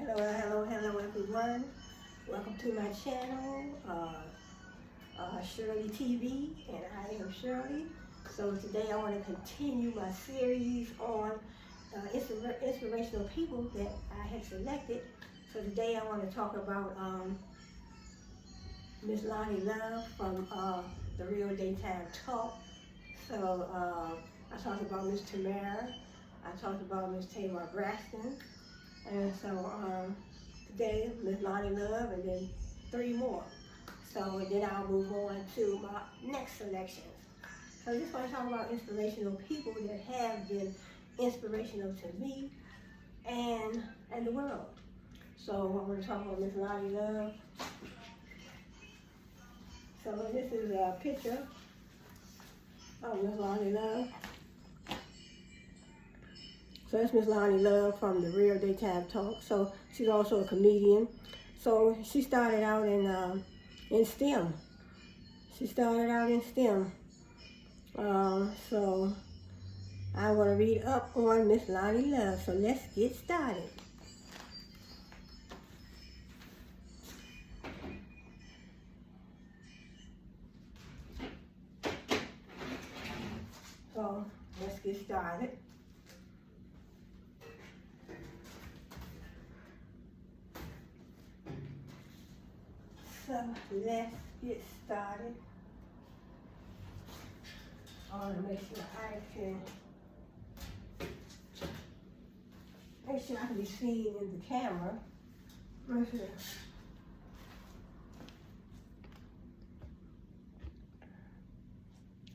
Hello everyone. Welcome to my channel, Shirley TV, and I am Shirley. So today I want to continue my series on inspirational people that I have selected. So today I want to talk about Miss LONI Love from the Real Daytime Talk. So I talked about Miss Tamara. I talked about Miss Tamar Braxton. And so today, Miss LONI Love, and then 3 more. So and then I'll move on to my next selections. So I just want to talk about inspirational people that have been inspirational to me and the world. So I want to talk about Miss LONI Love. So this is a picture of Miss LONI Love. So that's Miss LONI Love from the Real Daytime Talk. So she's also a comedian. So she started out in STEM. She started out in STEM. So I want to read up on Miss LONI Love. So let's get started. So let's get started. So let's get started. I want to make sure I can be seen in the camera. Right here.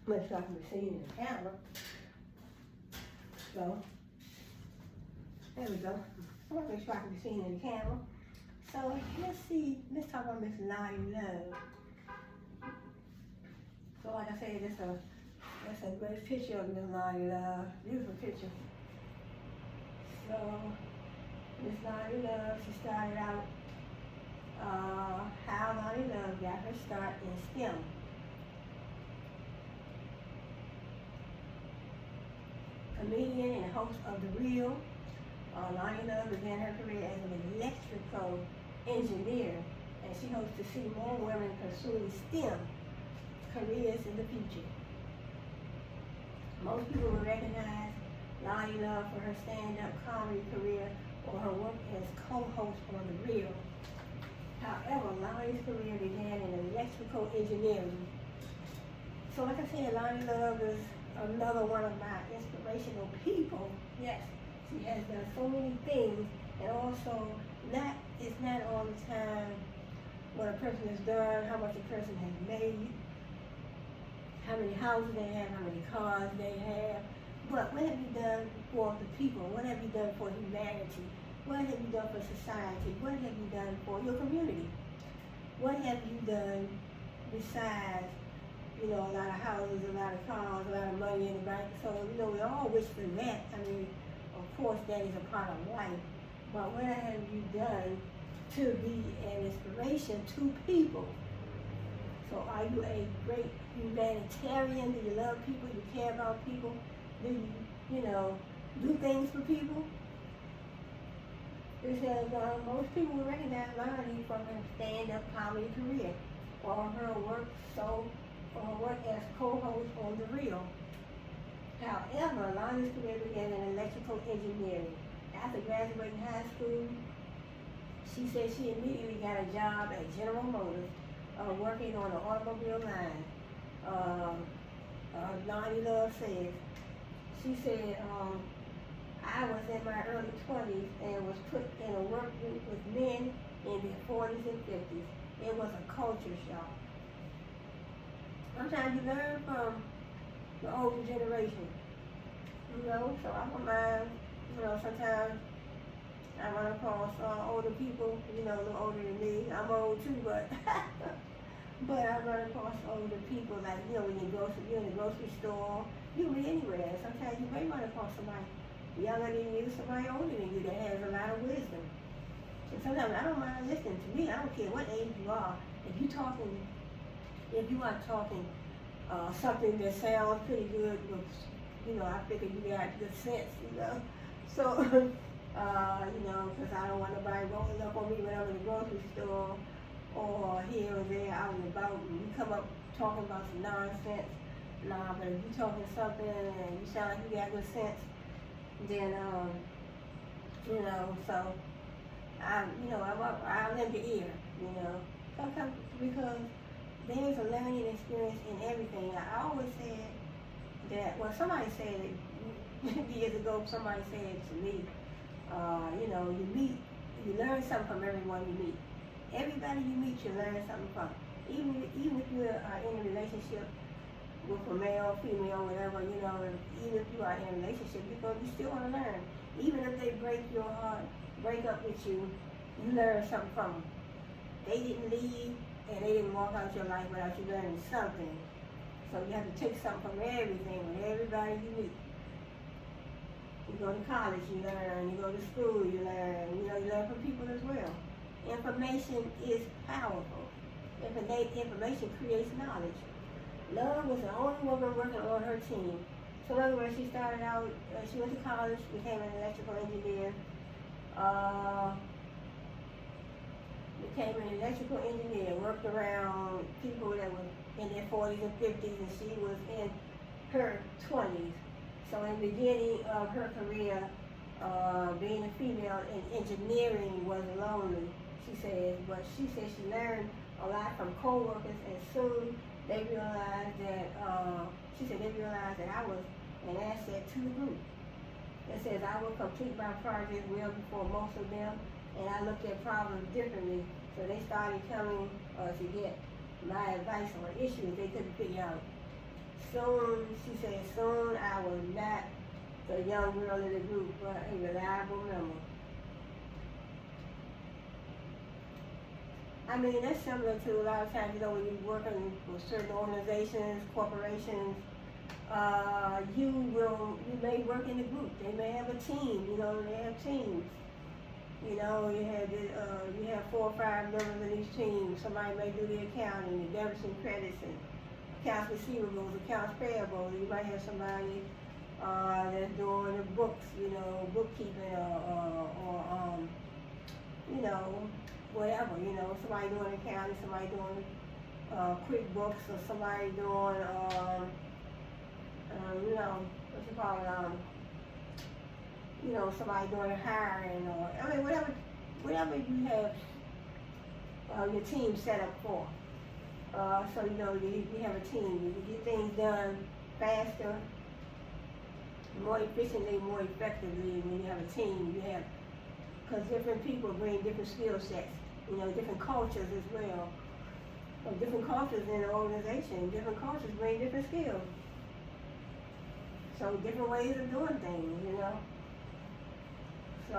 Make sure I can be seen in the camera. So there we go. I want to make sure I can be seen in the camera. So let's talk about Miss LONI Love. So like I said, that's a great picture of Miss LONI Love. Beautiful picture. So Miss LONI Love, she started out how LONI Love got her start in STEM. Comedian and host of The Real, LONI Love began her career as an electrical engineer, and she hopes to see more women pursuing STEM careers in the future. Most people will recognize LONI Love for her stand-up comedy career or her work as co-host on The Real. However, LONI's career began in electrical engineering. So like I said, LONI Love is another one of my inspirational people. Yes, she has done so many things, and also it's not all the time what a person has done, how much a person has made, how many houses they have, how many cars they have, but what have you done for the people? What have you done for humanity? What have you done for society? What have you done for your community? What have you done besides, a lot of houses, a lot of cars, a lot of money in the bank? So, we all wish for that. I mean, of course, that is a part of life. But what have you done to be an inspiration to people? So are you a great humanitarian? Do you love people? Do you care about people? Do you, do things for people? It says most people will recognize LONI from her stand-up comedy career or her work as co-host on The Real. However, LONI's career began in electrical engineering. After graduating high school, she said she immediately got a job at General Motors, working on the automobile line. LONI Love says, she said, I was in my early 20s and was put in a work group with men in their 40s and 50s. It was a culture shock. Sometimes you learn from the older generation, so I don't mind, sometimes I run across older people, a little older than me. I'm old too, but but I run across older people, like, when you're in the grocery store, you can be anywhere. Sometimes you may run across somebody younger than you, somebody older than you that has a lot of wisdom. And sometimes I don't mind listening. To me, I don't care what age you are. If you are talking something that sounds pretty good, I figure you got good sense, So, because I don't want nobody somebody rolling up on me when I'm in the grocery store, or here or there out and about, and you come up talking about some nonsense. Nah, but if you talking something and you sound like you got good sense, then so I lend the ear, sometimes because there's a learning experience in everything. I always said that, well, somebody said it years ago. Somebody said it to me. You learn something from everyone you meet. Everybody you meet, you learn something from. Even if you are in a relationship with a male, female, whatever, even if you are in a relationship, because you still want to learn. Even if they break your heart, break up with you, you learn something from them. They didn't leave and they didn't walk out your life without you learning something. So you have to take something from everything, with everybody you meet. You go to college, you learn. You go to school, you learn. You learn from people as well. Information is powerful. Information creates knowledge. Love was the only woman working on her team. So in other words, she started out, she went to college, became an electrical engineer. Worked around people that were in their 40s and 50s, and she was in her 20s. So in the beginning of her career, being a female in engineering was lonely, she says, but she said she learned a lot from co-workers, and soon they realized that, I was an asset to the group. It says I would complete my project well before most of them, and I looked at problems differently, so they started coming to get my advice on issues they couldn't figure out. Soon, she said, I was not the young girl in the group, but a reliable member. I mean, that's similar to a lot of times, when you're working with certain organizations, corporations, you may work in a group. They may have a team, they have teams. You have 4 or 5 members in each team. Somebody may do the accounting, the debits and credits, and accounts receivables, accounts payable. You might have somebody that's doing the books, bookkeeping, or whatever. Somebody doing accounting, somebody doing QuickBooks, or somebody doing somebody doing hiring, or whatever you have your team set up for. So you have a team. You can get things done faster, more efficiently, more effectively when you have a team. Because different people bring different skill sets, different cultures as well. So different cultures in the organization, different cultures bring different skills. So different ways of doing things, So a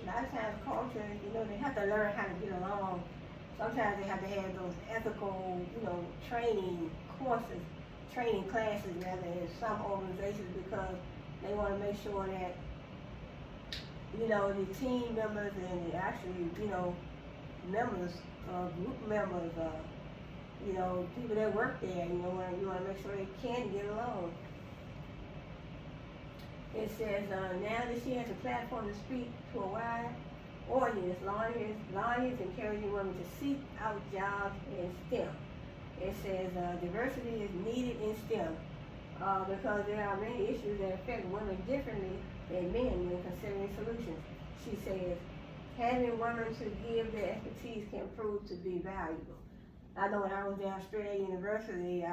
lot of times cultures, they have to learn how to get along. Sometimes they have to have those ethical, training classes rather, in some organizations, because they want to make sure that, the team members and the actually, members, group members, people that work there, you want to make sure they can get along. It says, now that she has a platform to speak to a wide audience, LONI is encouraging women to seek out jobs in STEM. It says diversity is needed in STEM because there are many issues that affect women differently than men when considering solutions. She says, having women to give their expertise can prove to be valuable. I know when I was at Australia University,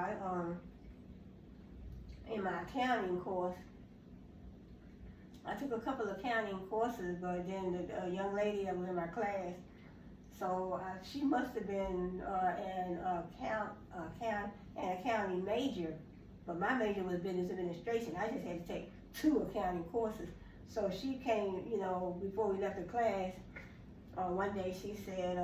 in my accounting course, I took a couple of accounting courses, but then the young lady that was in my class, so she must have been an accounting major, but my major was business administration. I just had to take 2 accounting courses. So she came, before we left the class, one day she said,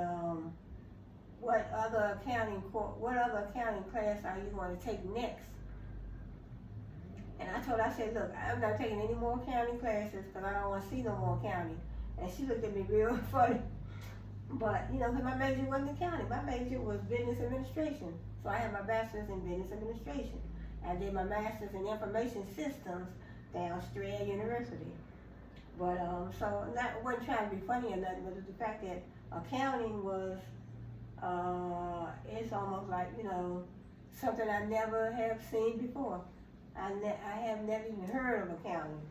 what other accounting class are you going to take next? And I told her, I said, look, I'm not taking any more accounting classes because I don't want to see no more accounting. And she looked at me real funny. But, because my major wasn't accounting. My major was business administration. So I had my bachelor's in business administration. I did my master's in information systems at Australia University. But so not wasn't trying to be funny or nothing, but it's the fact that accounting was it's almost like, you know, something I never have seen before. I have never even heard of accounting.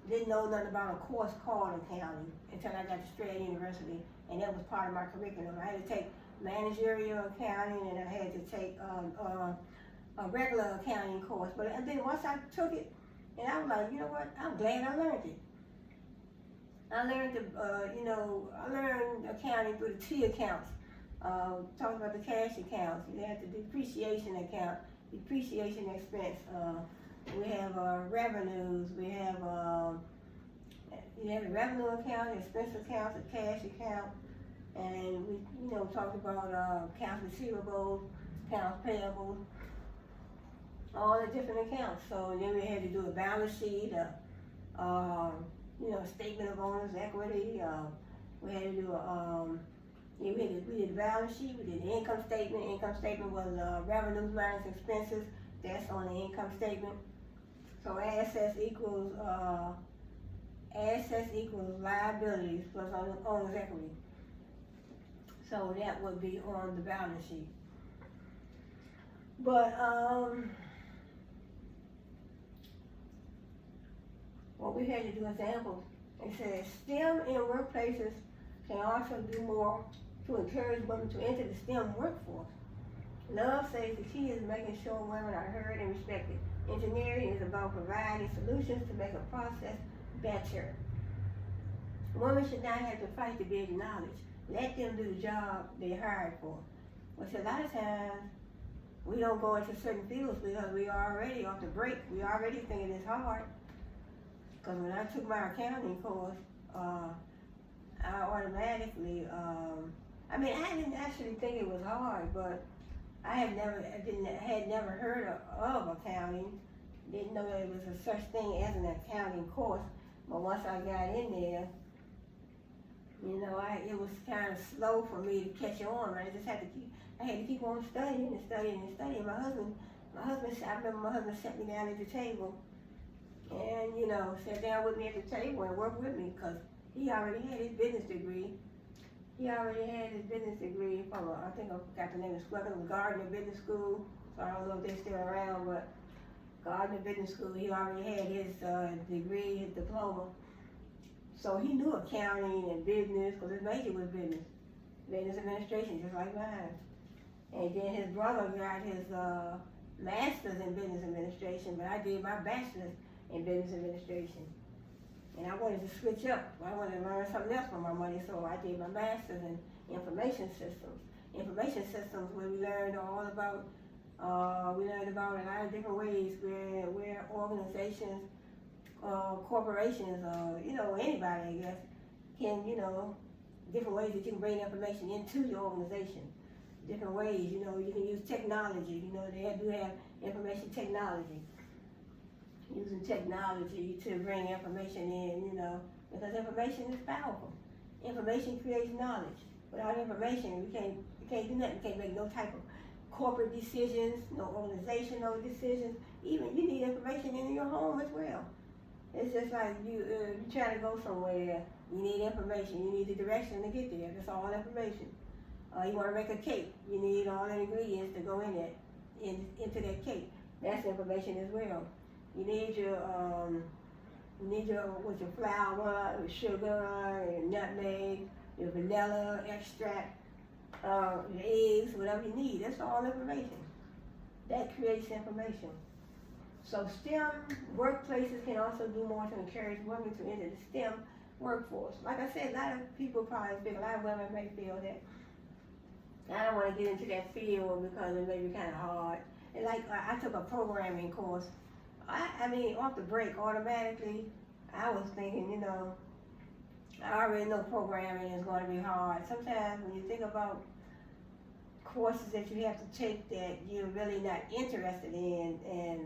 Didn't know nothing about a course called accounting until I got to Strayer University, and that was part of my curriculum. I had to take managerial accounting, and I had to take a regular accounting course. But and then once I took it, and I was like, you know what? I'm glad I learned it. I learned, I learned accounting through the T accounts. Talking about the cash accounts, you have the depreciation account, depreciation expense. We have revenues. We have you have the revenue account, expense account, the cash account, and we talked about accounts receivables, accounts payable, all the different accounts. So then we had to do a balance sheet, statement of owner's equity. We had to do we did the balance sheet, we did the income statement. Income statement was revenues minus expenses. That's on the income statement. So assets equals liabilities plus owner's equity. So that would be on the balance sheet. But what we had to do examples. It says STEM in workplaces can also do more to encourage women to enter the STEM workforce. Love says the key is making sure women are heard and respected. Engineering is about providing solutions to make a process better. Women should not have to fight to be acknowledged. Let them do the job they're hired for. Which a lot of times we don't go into certain fields because we are already off the break. We already thinking it's hard. Because when I took my accounting course, I automatically, I didn't actually think it was hard, but I had never heard of accounting. Didn't know there was a such thing as an accounting course. But once I got in there, it was kind of slow for me to catch on. I had to keep on studying and studying and studying. I remember my husband sat me down at the table and, sat down with me at the table and worked with me because he already had his business degree. From, I think I forgot the name of the school. I think it was Gardner Business School. So I don't know if they're still around, but Gardner Business School, he already had his degree, his diploma. So he knew accounting and business because his major was business administration, just like mine. And then his brother got his master's in business administration, but I did my bachelor's in business administration. And I wanted to switch up. I wanted to learn something else for my money, so I did my master's in information systems. Information systems, where we learned all about, a lot of different ways where organizations, corporations, anybody, I guess, can, different ways that you can bring information into your organization. Different ways, you can use technology. They do have information technology. Using technology to bring information in, because information is powerful. Information creates knowledge. Without information, we can't do nothing. We can't make no type of corporate decisions, no organizational decisions. Even you need information in your home as well. It's just like you try to go somewhere, you need information. You need the direction to get there. That's all information. You want to make a cake, you need all the ingredients to go into that cake. That's information as well. You need your flour, your sugar, your nutmeg, your vanilla extract, your eggs, whatever you need. That's all information. That creates information. So STEM workplaces can also do more to encourage women to enter the STEM workforce. Like I said, a lot of people probably feel, a lot of women may feel that I don't want to get into that field because it may be kind of hard. And like I took a programming course. Off the break, automatically, I was thinking, I already know programming is going to be hard. Sometimes when you think about courses that you have to take that you're really not interested in, and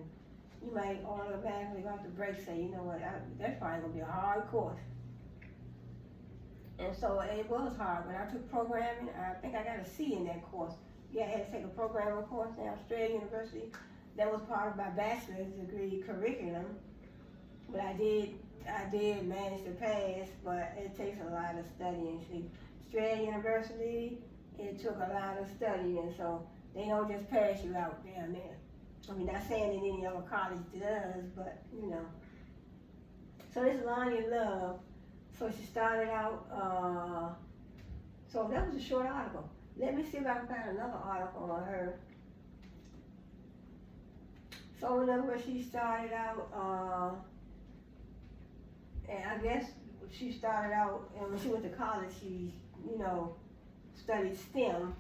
you might automatically off the break say, you know what, that's probably going to be a hard course. And so it was hard. When I took programming, I think I got a C in that course. Yeah, I had to take a programming course at Strayer University. That was part of my bachelor's degree curriculum. But I did I did manage to pass, but it takes a lot of studying. See, Strayer University, it took a lot of studying, so they don't just pass you out down there. I mean, not saying that any other college does, but you know. So this is Lonnie Love. So she started out, so that was a short article. Let me see if I can find another article on her. So in other words, she started out, and I guess she started out, and when she went to college, she, you know, studied STEM,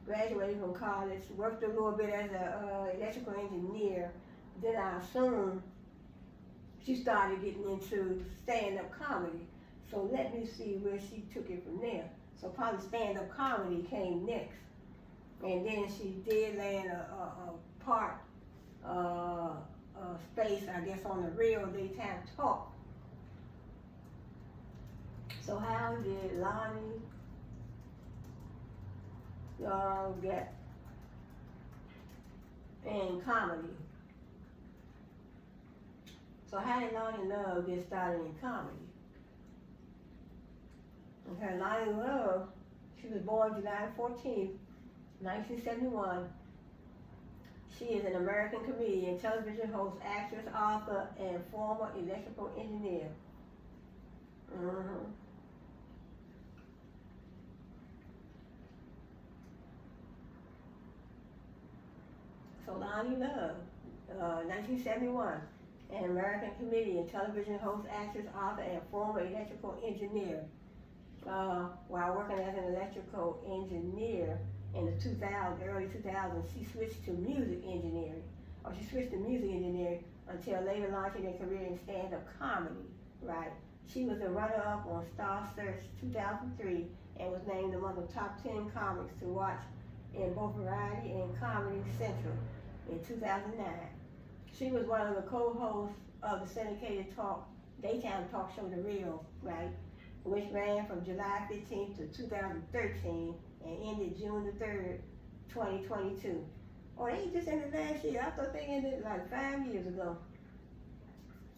graduated from college, worked a little bit as an electrical engineer. Then I assume she started getting into stand-up comedy. So let me see where she took it from there. So probably stand-up comedy came next. And then she did land a part, space, I guess, on the real daytime talk. So how did Lonnie get in comedy? So how did Lonnie Love get started in comedy? Okay, Lonnie Love, she was born July 14th, 1971. She is an American comedian, television host, actress, author, and former electrical engineer. So Lonnie Love, 1971, an American comedian, television host, actress, author, and former electrical engineer. While working as an electrical engineer in the early 2000s, she switched to music engineering. She switched to music engineering until later launching a career in stand-up comedy, right? She was a runner-up on Star Search 2003 and was named among the top 10 comics to watch in both Variety and Comedy Central in 2009. She was one of the co-hosts of the syndicated daytime talk show The Real, right? Which ran from July 15th to 2013 and ended June the 3rd, 2022. Oh, they just ended last year. I thought they ended like 5 years ago.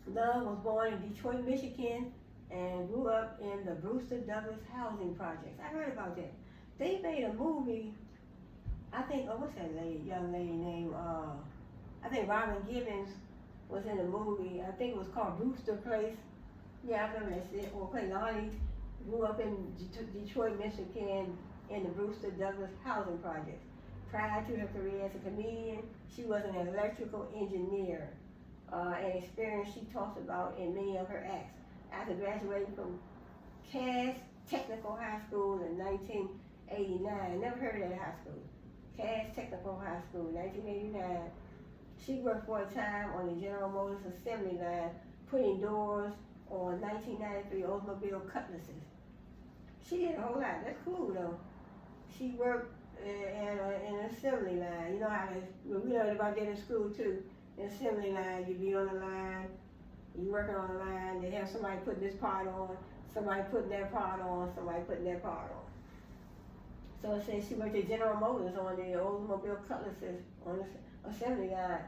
Love was born in Detroit, Michigan, and grew up in the Brewster Douglas housing projects. I heard about that. They made a movie, I think, what's that young lady named, I think Robin Gibbons was in the movie. I think it was called Brewster Place. Yeah, I remember that shit. Okay, Lonnie grew up in Detroit, Michigan, in the Brewster Douglas housing projects. Prior to her career as a comedian, she was an electrical engineer, an experience she talks about in many of her acts. After graduating from Cass Technical High School in 1989, never heard of that high school. Cass Technical High School, 1989. She worked for a time on the General Motors assembly line, putting doors on 1993 Oldsmobile Cutlasses. She did a whole lot. That's cool though. She worked in an assembly line. You know how we learned about that in school too. The assembly line, you be on the line, you working on the line, they have somebody putting this part on, somebody putting that part on, somebody putting that part on. So it says she worked at General Motors on the Oldsmobile Cutlasses on the assembly line.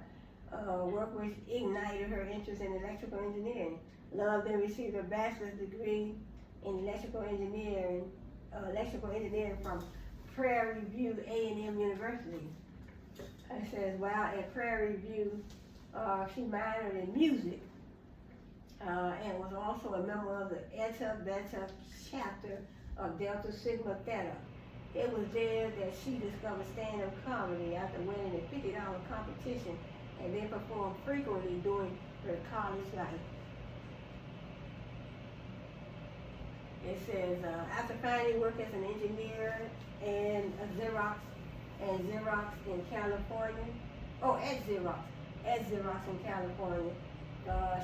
Work which ignited her interest in electrical engineering. Love then received a bachelor's degree in electrical engineering from Prairie View A&M University. It says while at Prairie View, she minored in music and was also a member of the Eta Beta chapter of Delta Sigma Theta. It was there that she discovered stand-up comedy after winning a $50 competition and then performed frequently during her college life. It says, after finding work as an engineer and Xerox in California, at Xerox in California,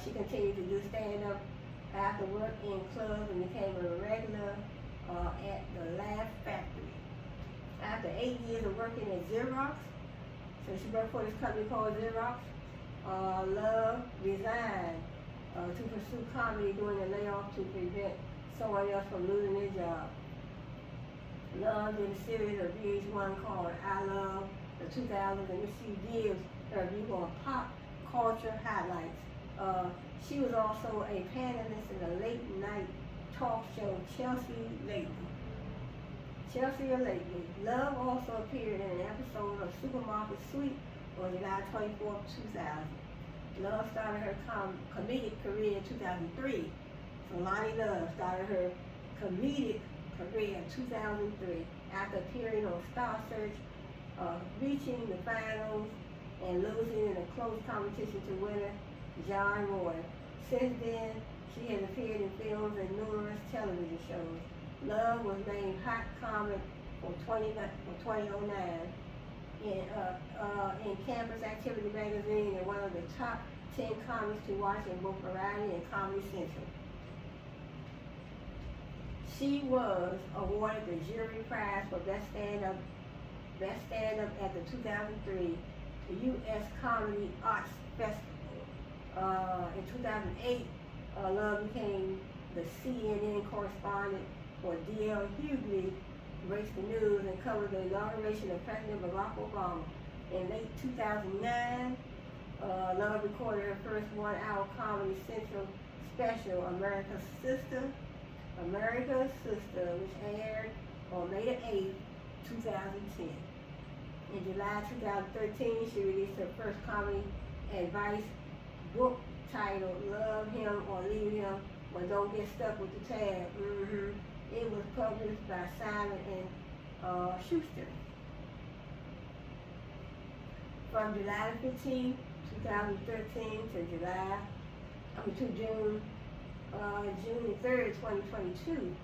she continued to do stand-up after work in clubs and became a regular at the Laugh Factory. After 8 years of working at Xerox, so she worked for this company called Xerox, Love resigned to pursue comedy during the layoff to prevent someone else from losing their job. Love did a series of VH1 called I Love the 2000s, in which she gives her view on pop culture highlights. She was also a panelist in the late night talk show Chelsea Lately. Chelsea Lately. Love also appeared in an episode of Supermarket Sweep on July 24, 2000. Love started her comedic career in 2003. So Lonnie Love started her comedic career in 2003 after appearing on Star Search, reaching the finals and losing in a close competition to winner John Roy. Since then, she has appeared in films and numerous television shows. Love was named Hot Comic for 2009 in Campus Activity magazine and one of the top 10 comics to watch in both Variety and Comedy Central. She was awarded the jury prize for Best Stand-Up at the 2003 U.S. Comedy Arts Festival. In 2008, Love became the CNN correspondent for D.L. Hughley, breaks the news and covered the inauguration of President Barack Obama. In late 2009, Love recorded her first one-hour Comedy Central special, America's Sister, which aired on May 8, 2010. In July 2013, she released her first comedy advice book titled Love Him or Leave Him, but Don't Get Stuck with the Tag. It was published by Simon and Schuster. From July 15, 2013 to June 3rd, 2022,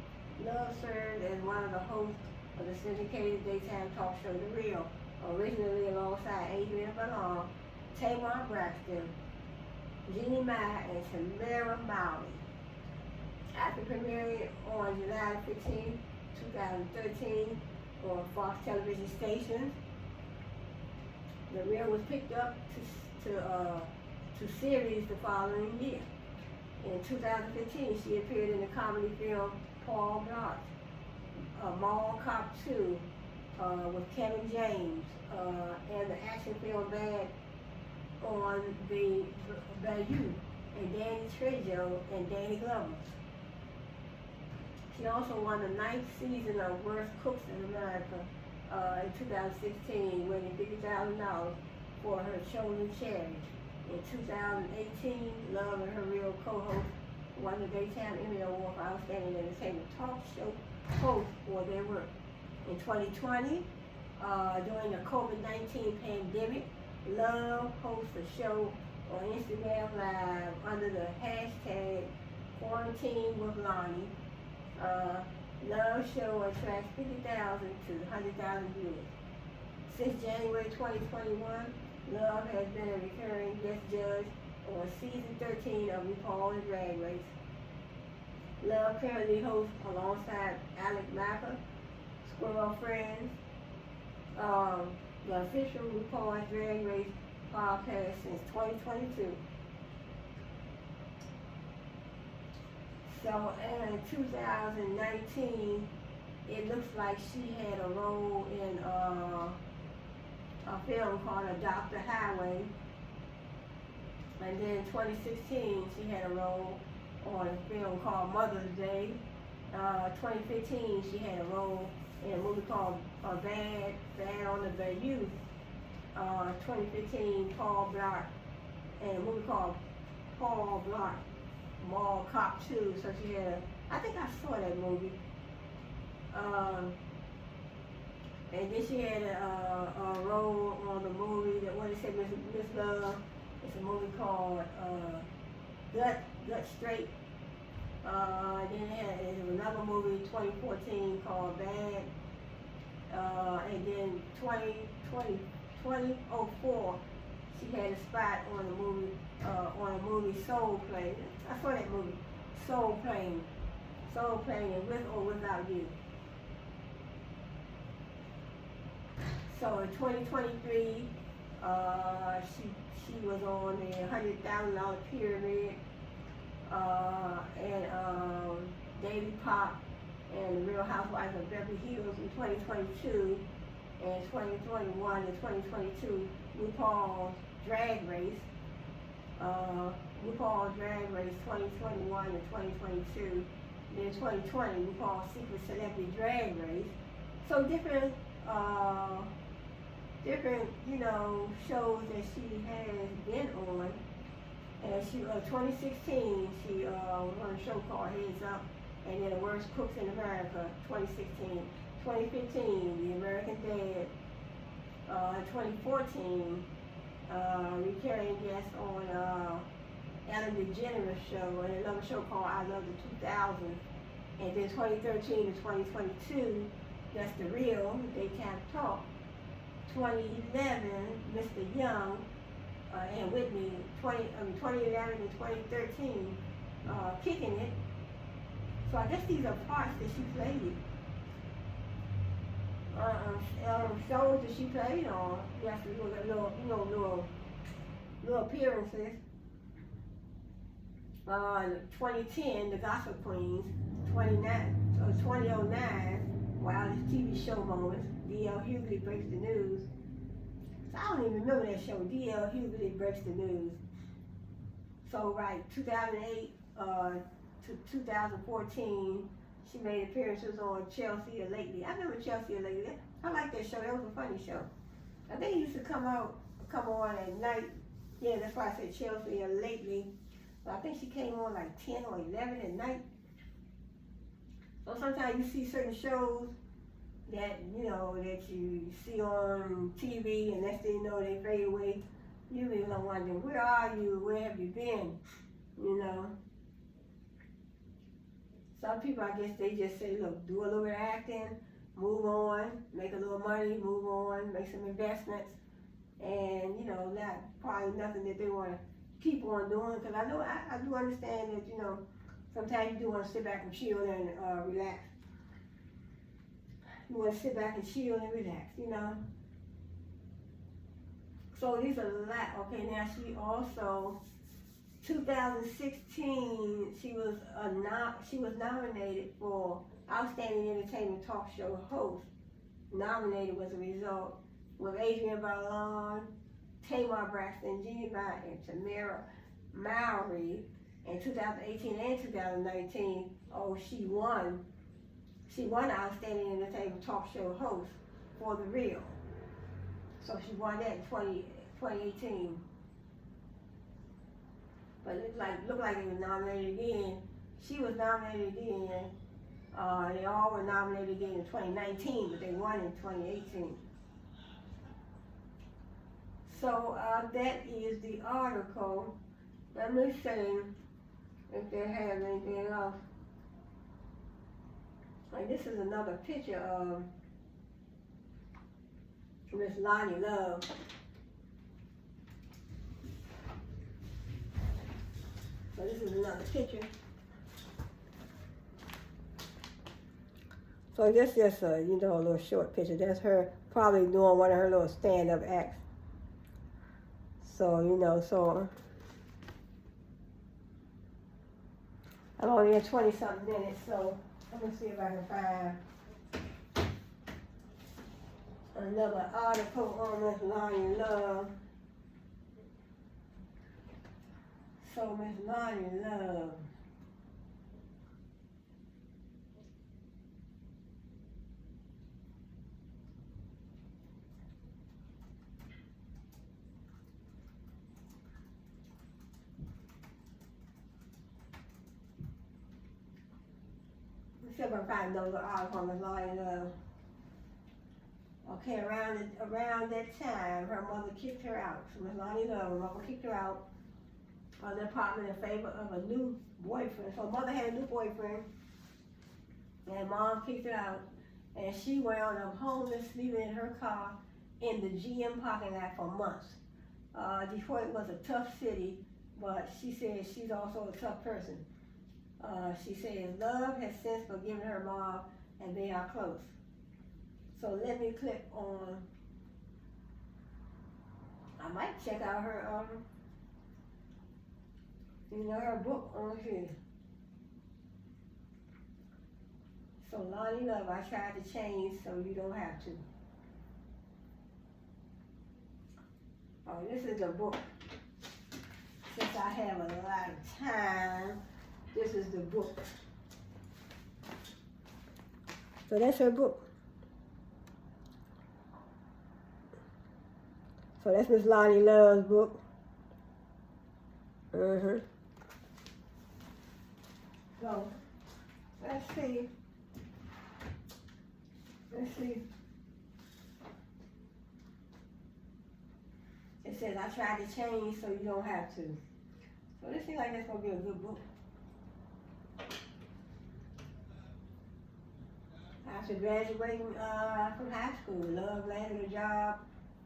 Love served as one of the hosts of the syndicated daytime talk show The Real, originally alongside Adrian Ballon, Tamar Braxton, Jeannie Mai, and Tamara Mowley. After premiering on July 15, 2013 on Fox television stations, The Real was picked up to series the following year. In 2015, she appeared in the comedy film Paul Blart, Mall Cop 2 with Kevin James, and the action film Bad on the Bayou, and Danny Trejo and Danny Glover. She also won the 9th season of Worst Cooks in America in 2016, winning $50,000 for her chosen charity. In 2018, Love and her real co-host won the Daytime Emmy Award for Outstanding Entertainment Talk Show host for their work. In 2020, during the COVID-19 pandemic, Love hosts a show on Instagram Live under the hashtag Quarantine with LONI. Love show attracts 50,000 to 100,000 viewers. Since January 2021, Love has been a recurring guest judge on season 13 of RuPaul's Drag Race. Love currently hosts alongside Alec Mapper, Squirrel Friends, the official RuPaul's Drag Race podcast since 2022. So in 2019, it looks like she had a role in a film called Adopt a Highway. And then in 2016, she had a role on a film called Mother's Day. 2015, she had a role in a movie called Bad on the Bayou. 2015, Paul Blart, and a movie called Paul Blart, Mall Cop 2. So she had I think I saw that movie. And then she had a role on the movie that what it said, Miss Love. It's a movie called Gut Straight. Then there's another movie 2014 called Bad. And then 2004, she had a spot on a movie Soul Plane. I saw that movie, Soul Plane, With or Without You. So in 2023, she was on the $100,000 pyramid, and Daily Pop and The Real Housewives of Beverly Hills in 2022, and 2021 and 2022 RuPaul's Drag Race. RuPaul's Drag Race 2021 and 2022. Then 2020, RuPaul's Secret Celebrity Drag Race. So different, shows that she has been on. And she, 2016, she won a show called Heads Up, and then The Worst Cooks in America, 2016. 2015, The American Dad. 2014, recurring guest on Ellen DeGeneres show, and another show called I Love the 2000s. And then 2013 to 2022, that's The Real, Daytime Talk. 2011, Mr. Young and Whitney, 2011 and 2013, Kicking It. So I guess these are parts that she played. Shows that she played on. You have to look at little appearances. 2010, The Gossip Queens. 2009, Wildest TV Show Moments. D.L. Hughley Breaks the News. So I don't even remember that show. D.L. Hughley Breaks the News. So 2008 to 2014. She made appearances on Chelsea or Lately. I remember Chelsea or Lately. I like that show. That was a funny show. I think it used to come on at night. Yeah, that's why I said Chelsea or Lately. But I think she came on like 10 or 11 at night. So sometimes you see certain shows that, that you see on TV, and next thing you know, they fade away. You really don't wonder, where are you? Where have you been? Some people, I guess, they just say, look, do a little bit of acting, move on, make a little money, move on, make some investments, and, not probably nothing that they want to keep on doing, because I know, I do understand that, sometimes you do want to sit back and chill and relax. You want to sit back and chill and relax, So these are a lot. Okay, now she also, 2016, she was nominated for Outstanding Entertainment Talk Show Host. Nominated was a result with Adrienne Bailon, Tamar Braxton, Jeannie Bott, and Tamara Mowry in 2018 and 2019. Oh, she won. She won Outstanding Entertainment Talk Show Host for The Real. So she won that in 2018. But it looked like they were nominated again. She was nominated again. They all were nominated again in 2019, but they won in 2018. So that is the article. Let me see if they have anything else. And this is another picture of Miss LONI Love. So this is another picture. So this is just a little short picture. That's her probably doing one of her little stand-up acts. So, so I'm only in 20-something minutes, so I'm gonna see if I can find another article on Miss LONI Love. So Miss LONI Love. Let's see if I can find another article on Miss LONI Love. Okay, around that time, her mother kicked her out. So Miss LONI Love, her mother kicked her out of the apartment in favor of a new boyfriend. So mother had a new boyfriend, and mom kicked her out, and she wound up homeless, sleeping in her car in the GM parking lot for months. Detroit was a tough city, but she said she's also a tough person. She says Love has since forgiven her mom, and they are close. So let me click on, I might check out her, her book on here. So LONI Love, I tried to change so you don't have to. Oh, this is a book. Since I have a lot of time, this is the book. So that's her book. So that's Miss Lonnie Love's book. So, let's see. It says, I tried to change so you don't have to. So this seems like that's going to be a good book. After graduating from high school, Love landed a job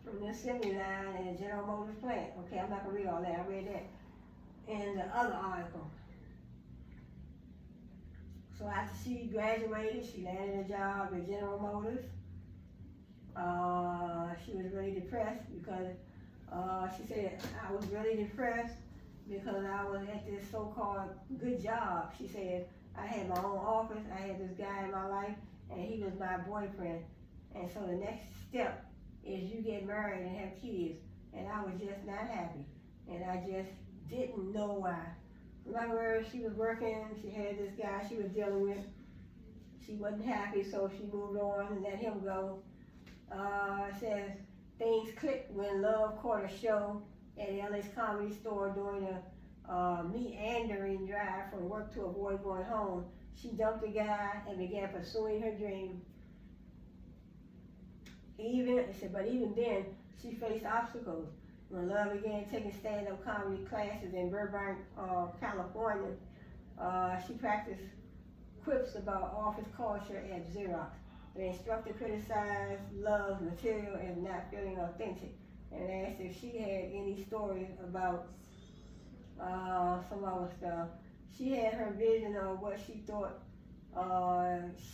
from the assembly line at a General Motors plant. Okay, I'm not going to read all that. I read that in the other article. So after she graduated, she landed a job at General Motors. She was really depressed because she said, I was really depressed because I was at this so-called good job. She said, I had my own office, I had this guy in my life, and he was my boyfriend. And so the next step is you get married and have kids. And I was just not happy. And I just didn't know why. Remember, she was working, she had this guy she was dealing with. She wasn't happy, so she moved on and let him go. It says, things clicked when Love caught a show at LA's Comedy Store during a meandering drive from work to avoid going home. She dumped the guy and began pursuing her dream. But even then, she faced obstacles. When Love began taking stand-up comedy classes in Burbank, California, she practiced quips about office culture at Xerox. The instructor criticized Love's material as not feeling authentic and asked if she had any stories about some other stuff. She had her vision of what she thought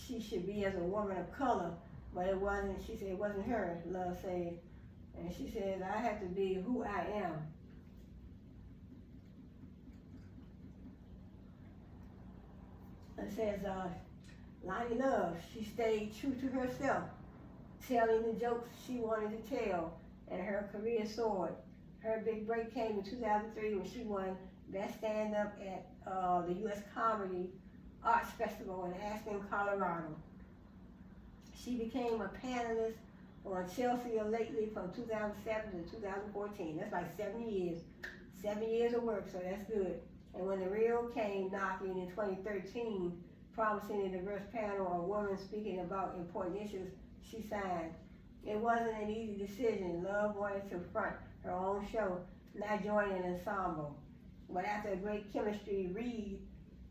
she should be as a woman of color, but it wasn't, she said it wasn't her, Love said. And she said, I have to be who I am. It says, Lonnie Love, she stayed true to herself, telling the jokes she wanted to tell, and her career soared. Her big break came in 2003 when she won Best Stand-Up at the U.S. Comedy Arts Festival in Aspen, Colorado. She became a panelist on Chelsea Lately from 2007 to 2014. That's like 7 years. 7 years of work, so that's good. And when The Real came knocking in 2013, promising a diverse panel of women speaking about important issues, she signed. It wasn't an easy decision. Love wanted to front her own show, not join an ensemble. But after a great chemistry read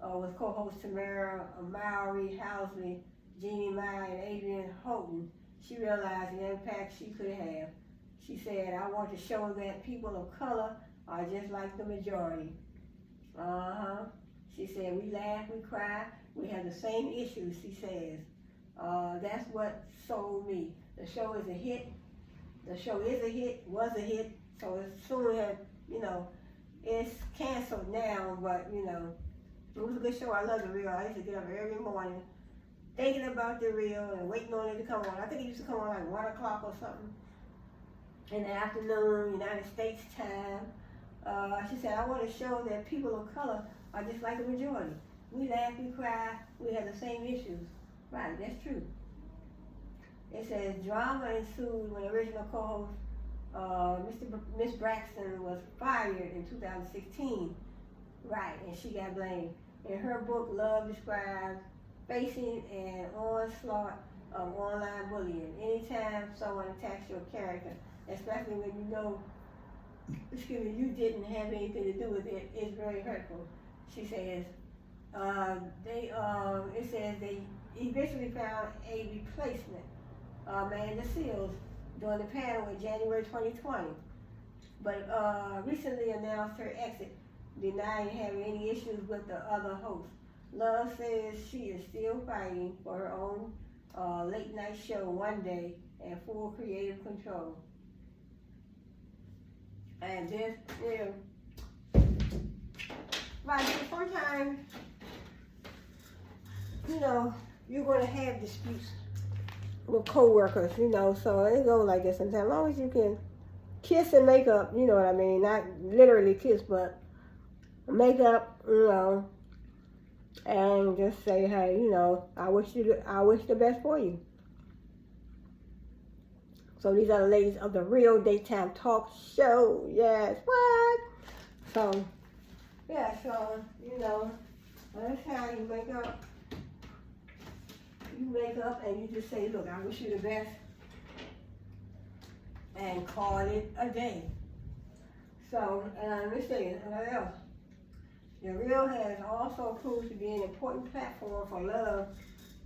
with co-hosts Tamara Mowry, Housley, Jeannie Meyer, and Adrian Houghton, she realized the impact she could have. She said, I want to show that people of color are just like the majority. She said, we laugh, we cry, we have the same issues, she says. That's what sold me. The show is a hit. The show is a hit, was a hit, so it's soon had, it's canceled now, but, it was a good show. I love The Real. I used to get up every morning thinking about The Real and waiting on it to come on. I think it used to come on like 1 o'clock or something in the afternoon, United States time. She said, I want to show that people of color are just like the majority. We laugh, we cry, we have the same issues. Right, that's true. It says, drama ensued when original co-host Miss Braxton was fired in 2016. Right, and she got blamed. In her book, Love describes facing an onslaught of online bullying. Anytime someone attacks your character, especially when you didn't have anything to do with it, it's very hurtful. She says, it says they eventually found a replacement, Amanda Seals, during the panel in January 2020, but recently announced her exit, denying having any issues with the other hosts. Love says she is still fighting for her own late night show one day and full creative control. And this is, right, sometimes, you're going to have disputes with co-workers, so it goes like this sometimes. As long as you can kiss and make up, you know what I mean, not literally kiss, but make up, and just say, hey, I wish the best for you. So these are the ladies of the Real Daytime Talk Show. Yes, what? So, yeah, so, that's how you wake up. You wake up and you just say, look, I wish you the best. And call it a day. So, let me see, what else? The Real has also proved to be an important platform for love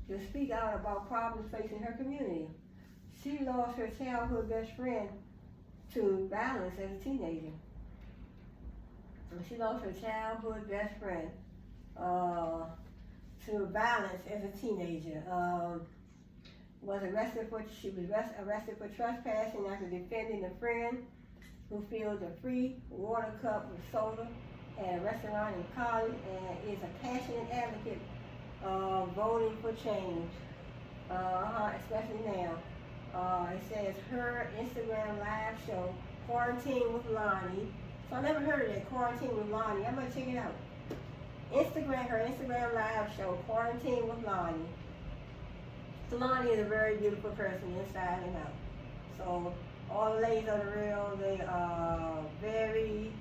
to speak out about problems facing her community. She lost her childhood best friend to violence as a teenager. She lost her childhood best friend to violence as a teenager. She was arrested for trespassing after defending a friend who filled a free water cup with soda at a restaurant in college, and is a passionate advocate of voting for change, especially now. It says her Instagram live show, Quarantine with Lonnie. So I never heard of that, Quarantine with Lonnie. I'm gonna check it out. Her Instagram live show, Quarantine with Lonnie. So Lonnie is a very beautiful person inside and out. So all the ladies of the Real, they are very,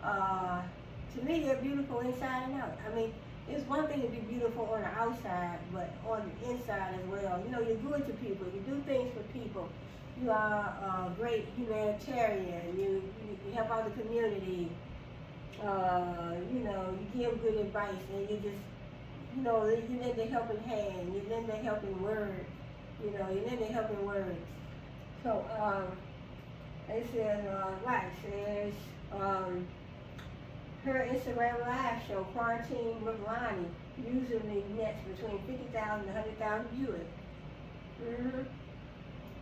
to me, they're beautiful inside and out. I mean, it's one thing to be beautiful on the outside, but on the inside as well. You're good to people. You do things for people. You are a great humanitarian. You help out the community. You give good advice, and you just, you lend a helping hand. You lend a helping word. You lend a helping word. So, it says, her Instagram live show, Quarantine with Lonnie, usually nets between 50,000 to 100,000 viewers.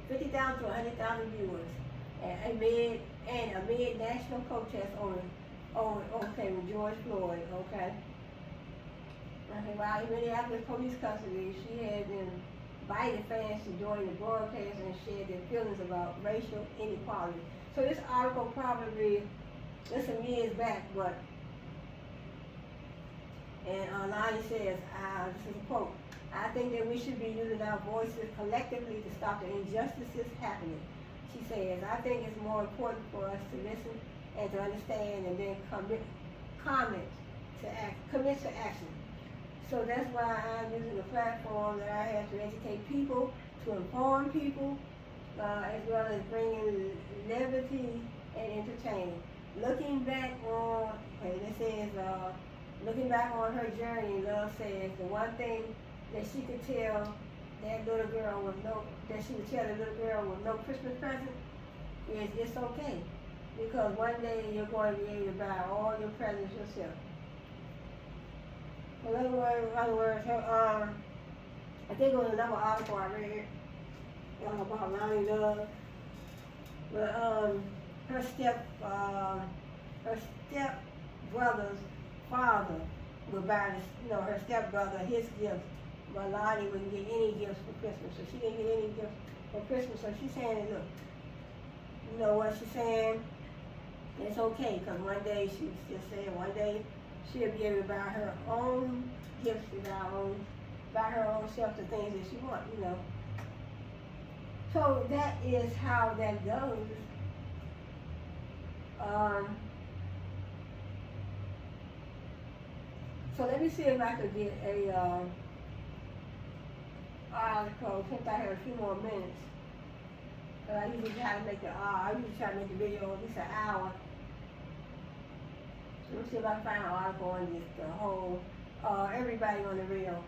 50,000 to 100,000 viewers. And amid national protest with George Floyd, okay? While in Minneapolis police custody, she had invited fans to join the broadcast and share their feelings about racial inequality. So this article probably, some years back, and Lonnie says, this is a quote, I think that we should be using our voices collectively to stop the injustices happening. She says, I think it's more important for us to listen and to understand and then commit to action. So that's why I'm using the platform that I have to educate people, to inform people, as well as bringing levity and entertaining. Looking back on her journey, Love says the one thing that she could tell the little girl with no Christmas present is it's okay. Because one day you're going to be able to buy all your presents yourself. In other words, I think it was another article I read about Lonnie Love, but her step brother's father would buy her stepbrother his gifts, but Lonnie wouldn't get any gifts for Christmas. So she didn't get any gifts for Christmas. So she's saying, look, you know what she's saying? It's okay, because one day she's just saying one day she'll be able to buy her own gifts, buy her own self the things that she wants, So that is how that goes. So let me see if I could get a article since I have a few more minutes. I usually try to make the video at least an hour. Let me see if I can find an article on this, the whole, everybody on the Real.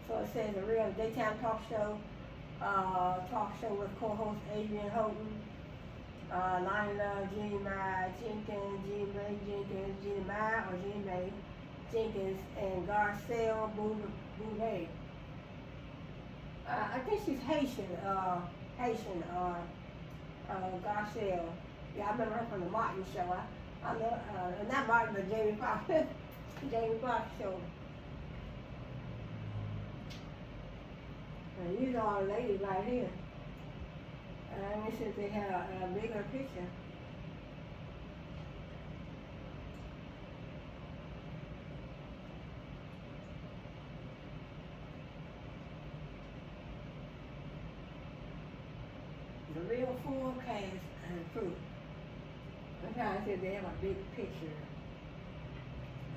So it says the Real Daytime Talk Show with co-host Adrian Houghton, Lonnie Love, Jeannie Mae Jenkins, Jeannie Mae Jenkins, and Garcelle Boulay. I think she's Haitian, Garcelle. Yeah, I remember her from the Martin show. I know, not Martin, but Jamie Foxx. Jamie Foxx show. And these are the ladies right here. Let me see if they have a bigger picture. The real forecast and fruit. I'm trying to see if they have a big picture.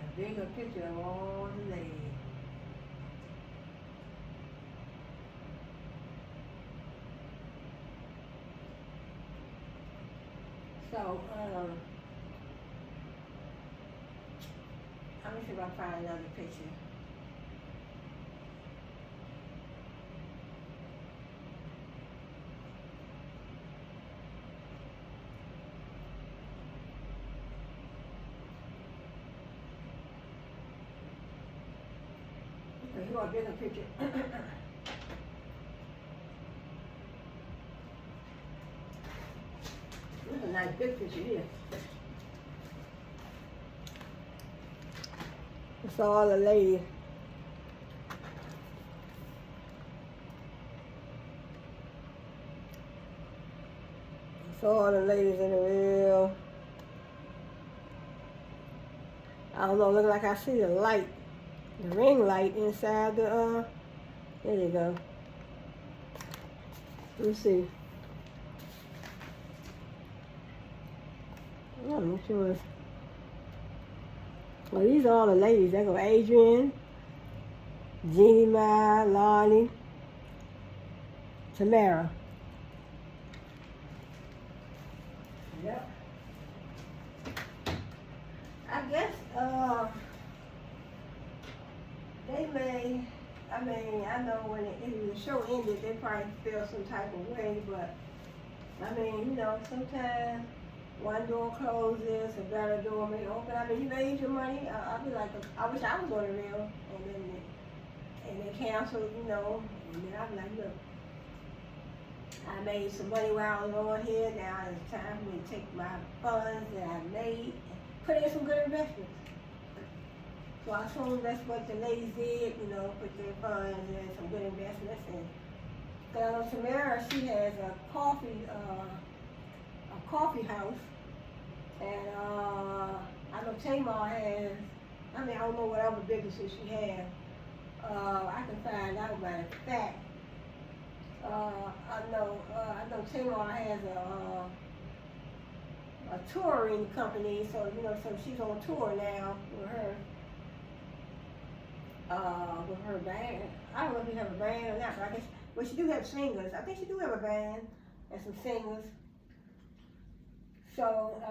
A bigger picture of all the ladies. So, let me see if I can find another picture. You want a bigger picture? This is a nice big picture here. It's all the ladies. It's all the ladies in the real. I don't know, look like I see the light. The ring light inside the, there you go. Let's see. I'm not sure. Well, these are all the ladies. There go Adrian, Jeannie Mai, LONI, Tamara. Yep. I guess, they may, I mean, I know when the show ended, they probably felt some type of way, but, I mean, you know, sometimes one door closes, a better door may open. I mean, you made your money. I'll be like, I wish I was on the reel, and they canceled, you know, and then I'm like, look, I made some money while I was on here. Now it's time for me to take my funds that I made and put in some good investments. So I assume that's what the ladies did, you know, put their funds in some good investments. And Tamara, she has a coffee house, and I know Tamar has. I mean, I don't know what other businesses she has. I can find out by the fact. I know Tamar has a touring company, so you know, so she's on tour now with her band. I don't know if you have a band or not, but I guess, well, she do have singers. I think she do have a band and some singers. So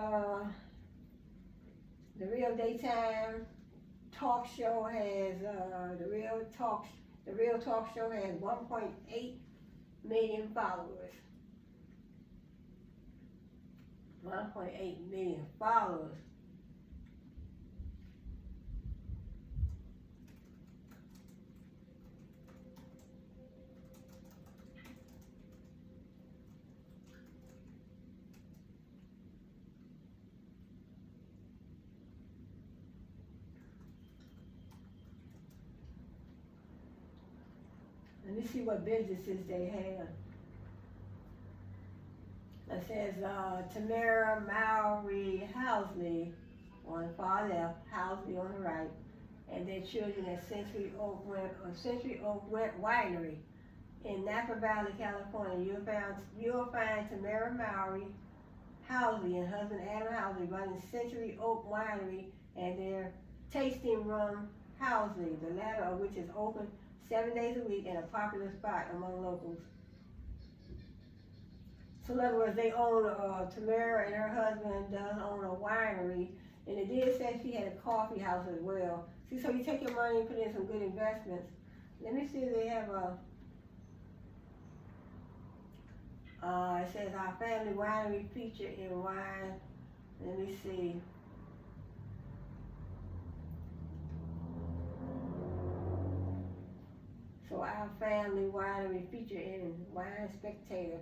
the Real Daytime Talk Show has the Real Talk Show has 1.8 million followers. 1.8 million followers. Let me see what businesses they have. It says Tamara Mowry Housley on the far left, Housley on the right, and their children at Century Oak Winery in Napa Valley, California. You'll find Tamara Mowry Housley and husband Adam Housley running Century Oak Winery and their tasting room Housley, the latter of which is open 7 days a week and a popular spot among locals. So in other words, they own, Tamara and her husband does own a winery, and it did say she had a coffee house as well. See, so you take your money and put in some good investments. Let me see if they have it says our family winery featured in wine. Let me see. So our family winery featured in Wine Spectator.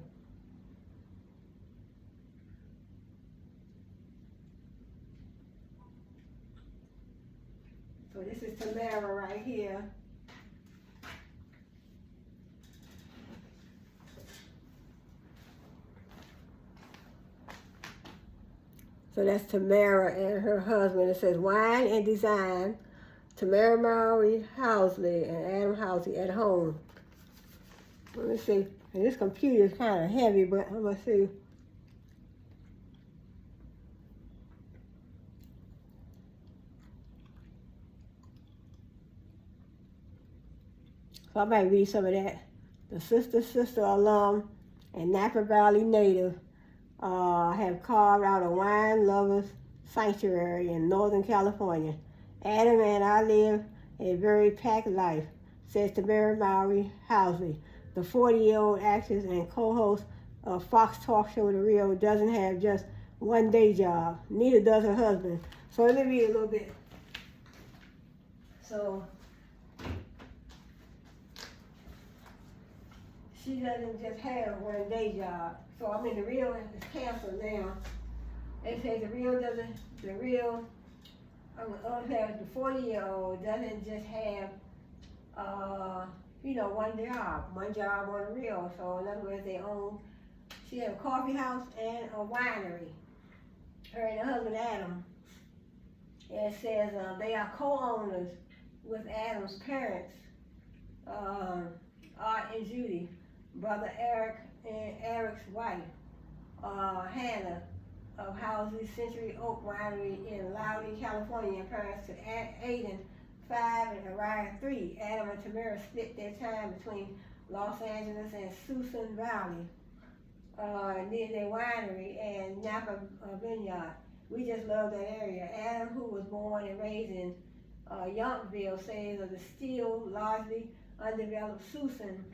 So this is Tamara right here. So that's Tamara and her husband. It says Wine and Design, Tamara Mowry Housley and Adam Housley at home. Let me see. And this computer is kind of heavy, but I'm going to see. So I might read some of that. The Sister alum and Napa Valley native have carved out a wine lovers sanctuary in Northern California. Adam and I live a very packed life, says Tamara Mowry Housley. The 40-year-old actress and co-host of Fox talk show The Real doesn't have just one day job. Neither does her husband. So let me read a little bit. So she doesn't just have one day job. So I mean, The Real is canceled now. They say The Real, the 40-year-old doesn't just have, one job on The Real. So in other words, she has a coffee house and a winery. Her and her husband Adam. And it says they are co-owners with Adam's parents, Art and Judy, brother Eric and Eric's wife, Hannah, of Housley Century Oak Winery in Loudoun, California, and parents to Aiden, 5, and Orion, 3. Adam and Tamara split their time between Los Angeles and Susan Valley, near their winery and Napa Vineyard. We just love that area. Adam, who was born and raised in Yountville, says of the still largely undeveloped Susan,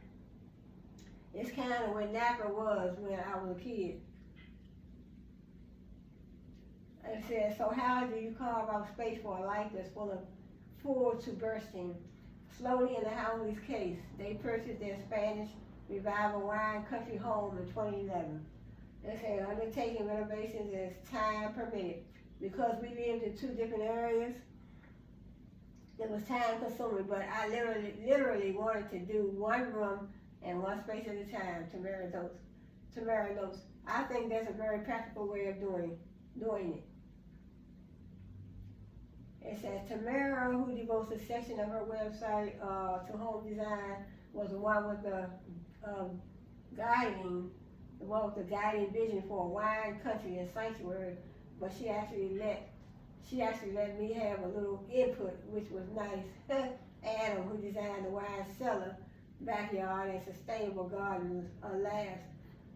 it's kind of where Napa was when I was a kid. It says, so how do you carve out space for a life that's full to bursting? Slowly, in the Housley's case, they purchased their Spanish Revival wine country home in 2011. They said undertaking renovations as time permitted. Because we lived in 2 different areas, it was time consuming, but I literally wanted to do one room and one space at a time. Tamara notes. I think that's a very practical way of doing it. It says Tamara, who devotes a section of her website to home design, was the one with the guiding vision for a wine country and sanctuary. But she actually let me have a little input, which was nice. Adam, who designed the wine cellar, backyard, and sustainable gardens, alas.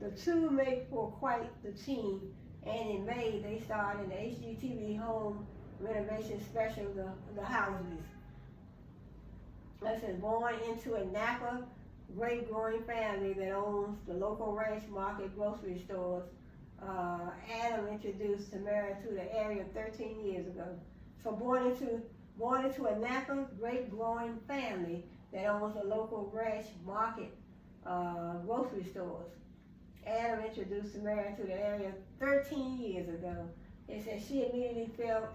The two make for quite the team, and in May they starred in the HGTV home renovation special, The Houseleys. That says, born into a Napa grape-growing family that owns the local ranch market grocery stores, Adam introduced Tamara to the area 13 years ago. So born into a Napa grape-growing family that owns the local ranch market grocery stores. Adam introduced Tamara to the area 13 years ago. It says she immediately felt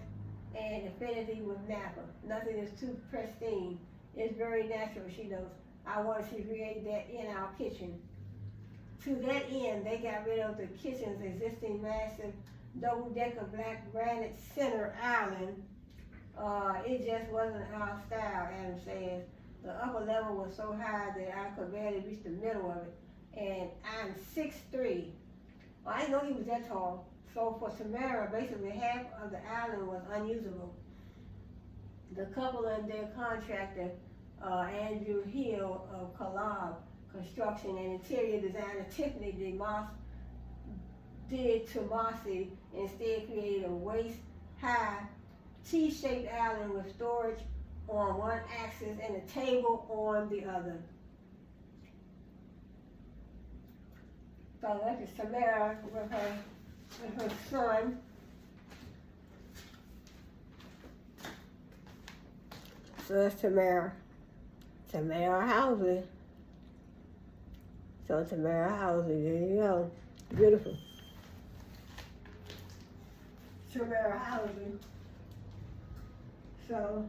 an affinity with Napa. Nothing is too pristine. It's very natural, she knows. I wanted to create that in our kitchen. To that end, they got rid of the kitchen's existing massive double-decker black granite center island. It just wasn't our style, Adam says. The upper level was so high that I could barely reach the middle of it. And I'm 6'3". Well, I didn't know he was that tall. So for Tamara, basically half of the island was unusable. The couple and their contractor, Andrew Hill of Collab Construction and interior designer Tiffany Tomasi instead created a waist-high T-shaped island with storage on one axis and a table on the other. So that is Tamara with her son. So that's Tamara Housley. So Tamara Housley, there you go. Beautiful. Tamara Housley. So,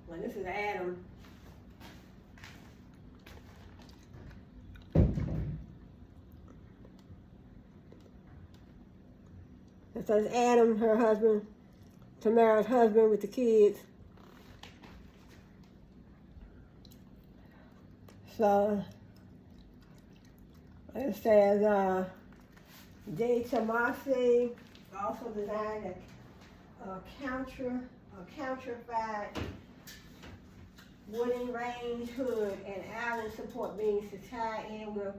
well, this is Adam. And so it's Adam, her husband, Tamara's husband with the kids. So it says D. Tomasi also designed a countrified wooden range hood and island support beams to tie in with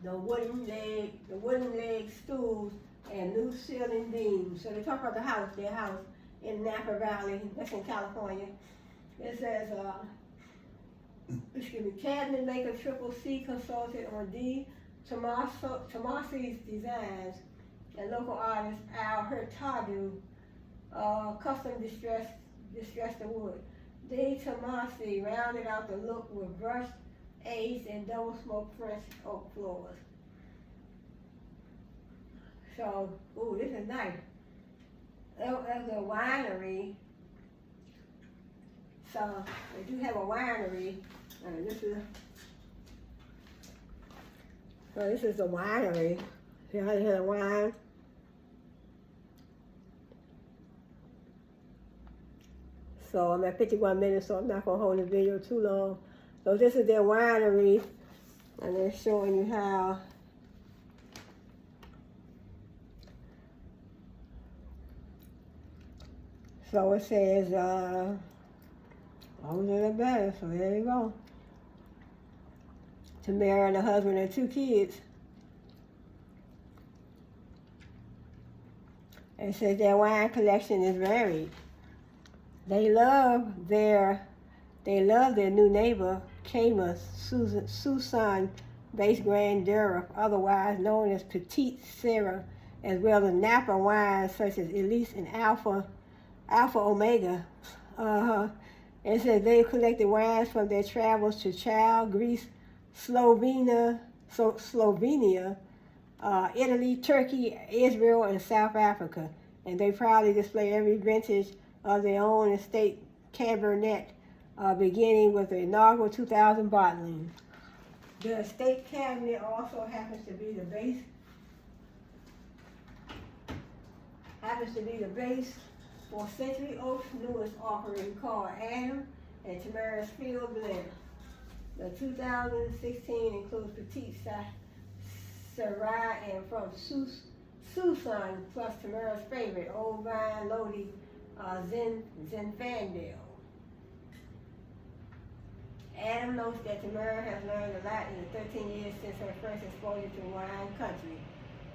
the wooden leg stools and loose ceiling beams. So they talk about their house in Napa Valley, that's in California. It says, cabinet maker Triple C consulted on D. Tomasi's designs, and local artist Al Hurtado custom distressed the wood. D. Tomasi rounded out the look with brushed aged and double smoked French oak floors. So, ooh, this is nice. There's a winery. So they do have a winery. This is the winery. See how they have the wine? So I'm at 51 minutes, so I'm not gonna hold the video too long. So this is their winery, and they're showing you how so it says older and better, so there you go. Tamara and her husband and 2 kids. It says their wine collection is varied. They love their new neighbor, Kama Susan-based Grandeur, otherwise known as Petite Sirah, as well as Napa wines such as Elise and Alpha Omega. It says they've collected wines from their travels to Chile, Greece, Slovenia, Italy, Turkey, Israel, and South Africa. And they proudly display every vintage of their own estate Cabernet, beginning with the inaugural 2000 bottling. The estate cabinet also happens to be the base for Century Oak's newest offering called Adam and Tamara's Field Blend. The 2016 includes Petite Sirah and from Susan, plus Tamara's favorite, Old Vine LONI Zinfandel. Adam notes that Tamara has learned a lot in the 13 years since her first exposure to wine country.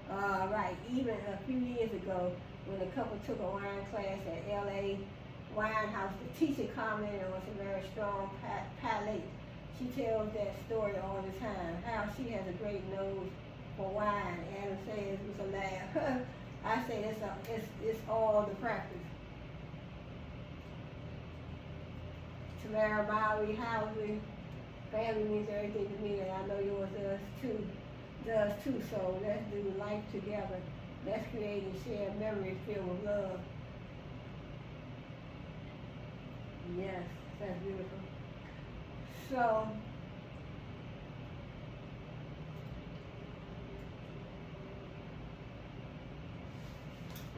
Right, even a few years ago, when the couple took a wine class at LA Wine House, the teacher commented on Tamara's strong palate. She tells that story all the time, how she has a great nose for wine. Adam says with a laugh. I say it's all the practice. Tamara Bowery Housing, family means everything to me, and I know yours does too. So let's do life together. Let's create and share memories filled with love. Yes, that's beautiful. So,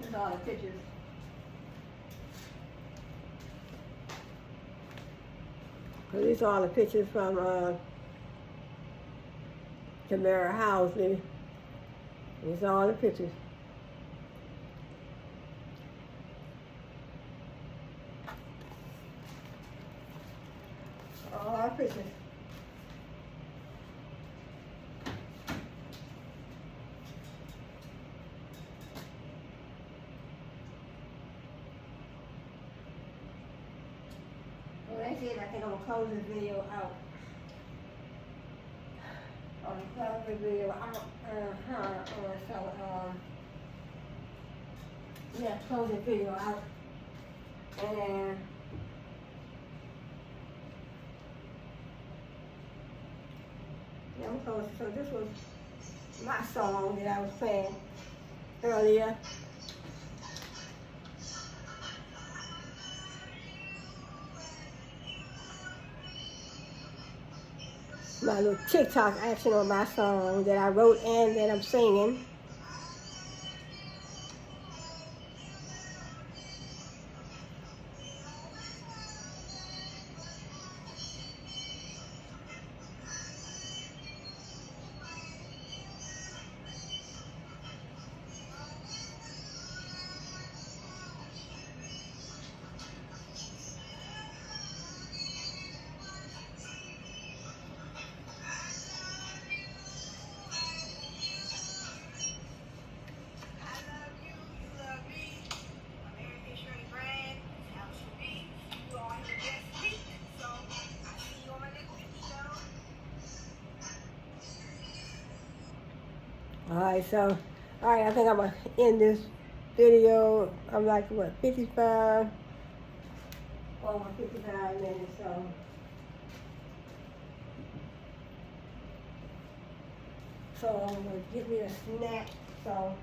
here's all the pictures. So these are all the pictures from Tamara Housley. These are all the pictures. All our pictures. Well, that's it. I think I'm going to close this video out. Close the video out. Yeah, close the video out. And yeah, I'm close. So this was my song that I was playing earlier. My little TikTok action on my song that I wrote and that I'm singing. Alright, so, alright, I think I'm going to end this video. I'm like, what, 55? Over 55 minutes, so. So I'm going to get me a snack, so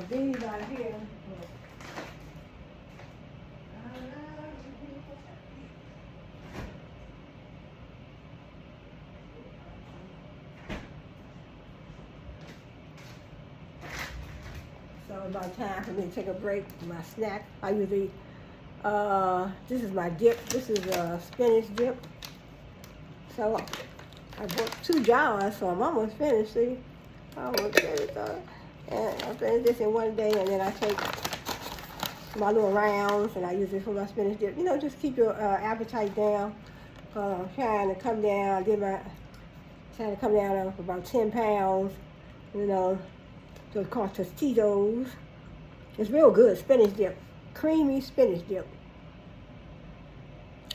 these right here. So it's about time for me to take a break for my snack. I usually, this is my dip. This is a spinach dip. So I bought 2 jars, so I'm almost finished, see? Almost finished. And I finish this in one day, and then I take my little rounds, and I use it for my spinach dip. You know, just keep your appetite down. Trying to come down, trying to come down for about 10 pounds, you know. So it's called Tostitos. It's real good, spinach dip. Creamy spinach dip.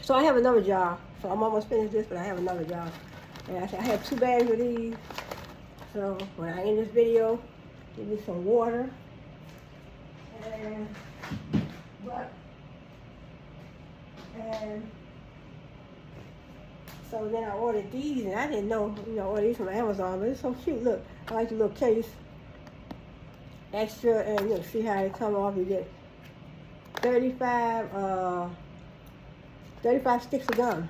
So I have another jar. So I'm almost finished this, but I have another jar. And I have 2 bags of these. So when I end this video, give me some water. And so then I ordered these, and I didn't know, you know, order these from Amazon, but it's so cute. Look, I like the little case. Extra, and you'll see how they come off. You get 35 sticks of gum.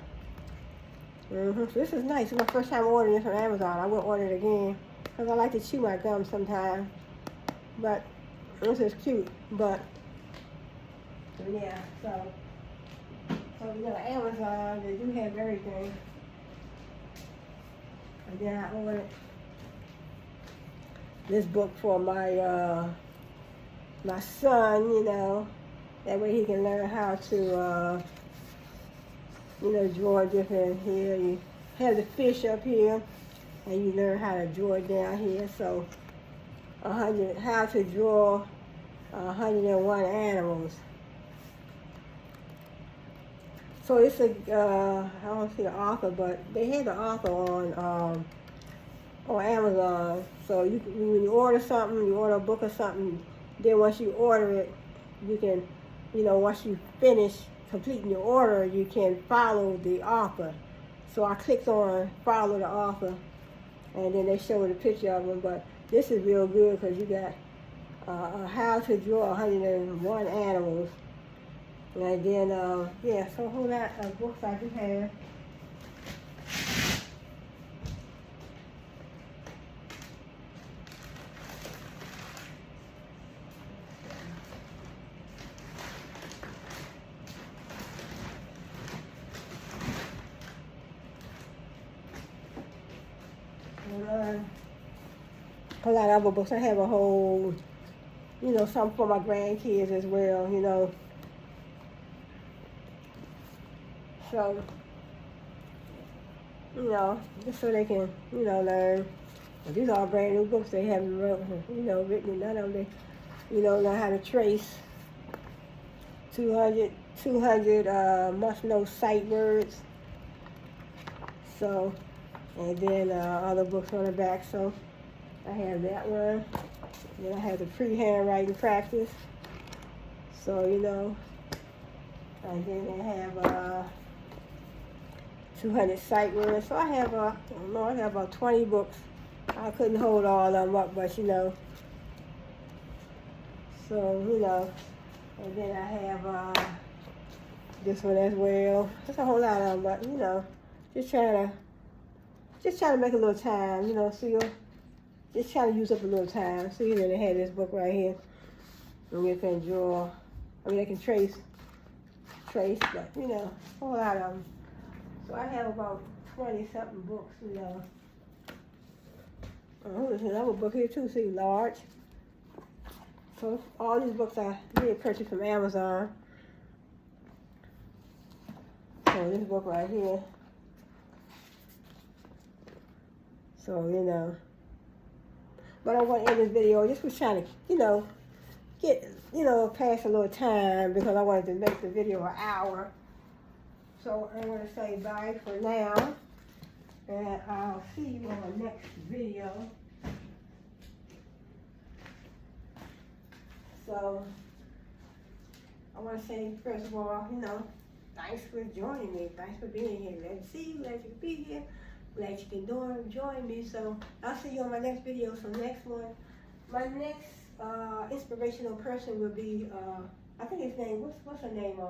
So this is nice. It's my first time ordering this from Amazon. I will order it again because I like to chew my gum sometimes. But this is cute. But yeah, so you know, Amazon, they do have everything. And then I ordered this book for my my son, you know, that way he can learn how to you know, draw different here. You have the fish up here, and you learn how to draw it down here. So, how to draw 101 animals. So it's a, I don't see the author, but they had the author on Amazon. So when you order something, you order a book or something, then once you order it, you can, you know, once you finish completing your order, you can follow the author. So I clicked on follow the author, and then they showed a picture of him. But this is real good because you got how to draw 101 animals. And then, yeah, so a whole lot of books I do have. A lot of other books. I have a whole, you know, some for my grandkids as well, you know. So, you know, just so they can, you know, learn. But these are brand new books they haven't written none of them. You know, learn how to trace 200 must-know sight words. So, and then other books on the back. So I have that one. Then I have the pre-handwriting practice. So, you know, and then they have 200 sight words. So I have I have about 20 books. I couldn't hold all of them up, but you know. So, you know, and then I have this one as well. There's a whole lot of them, but you know, just trying to make a little time, you know, so you'll just trying to use up a little time. So, you know, they have this book right here. And you can draw, they can trace, but, you know, a whole lot of them. So I have about 20-something books, you know. Oh, there's another book here too, see, large. So all these books I did purchase from Amazon. So this book right here. So, you know. But I want to end this video, just was trying to, you know, pass a little time because I wanted to make the video an hour. So I'm going to say bye for now. And I'll see you on the next video. So, I want to say, first of all, thanks for joining me. Thanks for being here. Glad to see you. Glad you can be here. Glad you can join me. So, I'll see you on my next video. So, next one, my next inspirational person will be, I think his name, what's her name?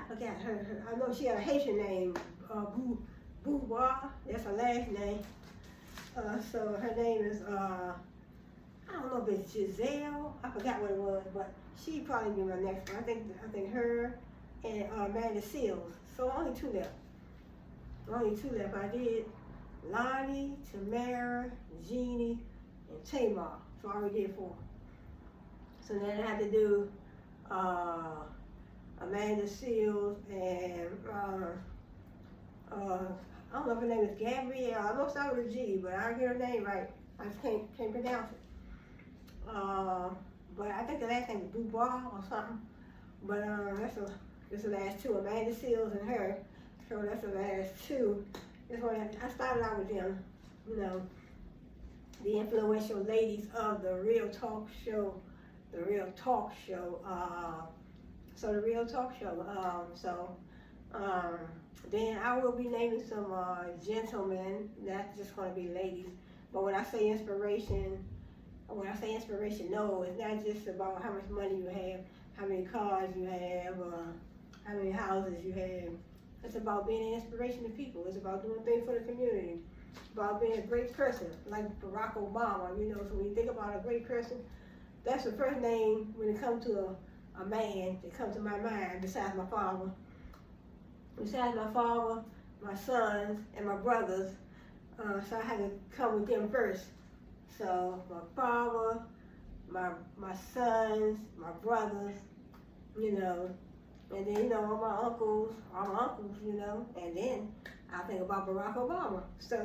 I forgot her. I know she had a Haitian name, Boubois. That's her last name. So her name is, I don't know if it's Giselle. I forgot what it was, but she probably be my next one. I think her and Amanda Seals. So only two left. I did LONI, Tamara, Jeannie, and Tamar. So I already did 4. So then I had to do Amanda Seals and I don't know if her name is Gabrielle. I know it started with a G, but I don't get her name right. I just can't pronounce it. But I think the last name is Boubois or something. But that's the last 2, Amanda Seals and her. So that's the last 2. I started out with them, the influential ladies of the Real Talk Show. So the Real Talk Show. Then I will be naming some gentlemen. That's just going to be ladies. But when I say inspiration, no, it's not just about how much money you have, how many cars you have, or how many houses you have. It's about being an inspiration to people. It's about doing things for the community. It's about being a great person, like Barack Obama. So when you think about a great person, that's the first name when it comes to a man that comes to my mind besides my father. Besides my father, my sons, and my brothers. So I had to come with them first. So my father, my sons, my brothers, and then, all my uncles, and then I think about Barack Obama. So,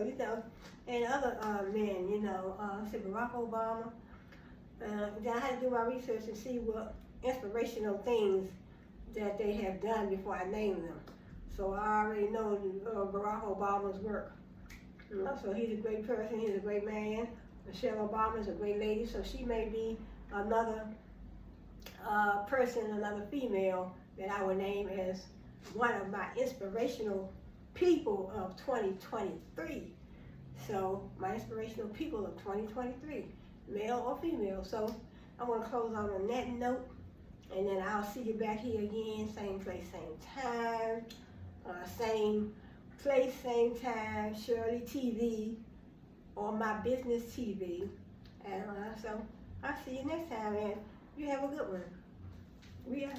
and other men, I said Barack Obama. Then I had to do my research and see what inspirational things that they have done before I named them. So I already know Barack Obama's work. So he's a great person, he's a great man. Michelle Obama is a great lady, so she may be another person, another female that I would name as one of my inspirational people of 2023. So my inspirational people of 2023, male or female. So I want to close out on that note, and then I'll see you back here again, same place, same time, same place, same time, Shirley TV, or my business TV. And so I'll see you next time, and you have a good one. We out.